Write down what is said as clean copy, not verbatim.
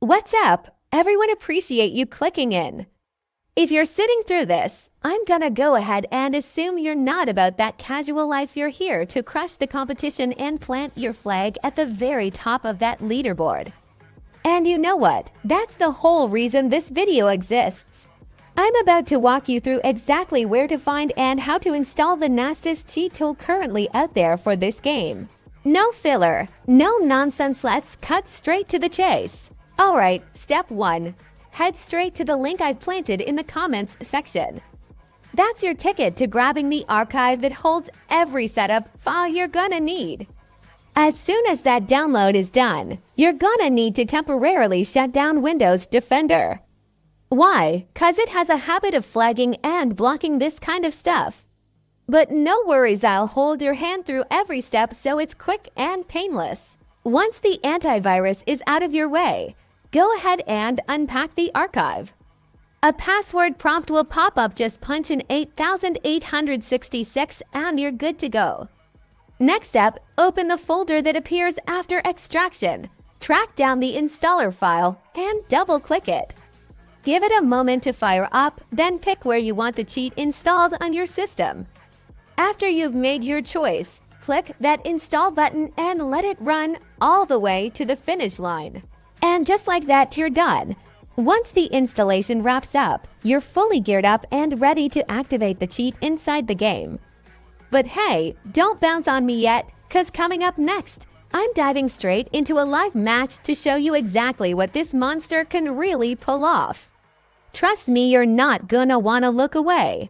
What's up? Everyone appreciate you clicking in. If you're sitting through this, I'm gonna go ahead and assume you're not about that casual life. You're here to crush the competition and plant your flag at the very top of that leaderboard. And you know what? That's the whole reason this video exists. I'm about to walk you through exactly where to find and how to install the nastiest cheat tool currently out there for this game. No filler, no nonsense, let's cut straight to the chase. Alright, step 1. Head straight to the link I've planted in the comments section. That's your ticket to grabbing the archive that holds every setup file you're gonna need. As soon as that download is done, you're gonna need to temporarily shut down Windows Defender. Why? 'Cause it has a habit of flagging and blocking this kind of stuff. But no worries, I'll hold your hand through every step so it's quick and painless. Once the antivirus is out of your way, go ahead and unpack the archive. A password prompt will pop up. Just punch in 8866 and you're good to go. Next up, open the folder that appears after extraction. Track down the installer file and double-click it. Give it a moment to fire up, then pick where you want the cheat installed on your system. After you've made your choice, click that install button and let it run all the way to the finish line. And just like that, you're done. Once the installation wraps up, you're fully geared up and ready to activate the cheat inside the game. But hey, don't bounce on me yet, 'cause coming up next, I'm diving straight into a live match to show you exactly what this monster can really pull off. Trust me, you're not gonna wanna look away.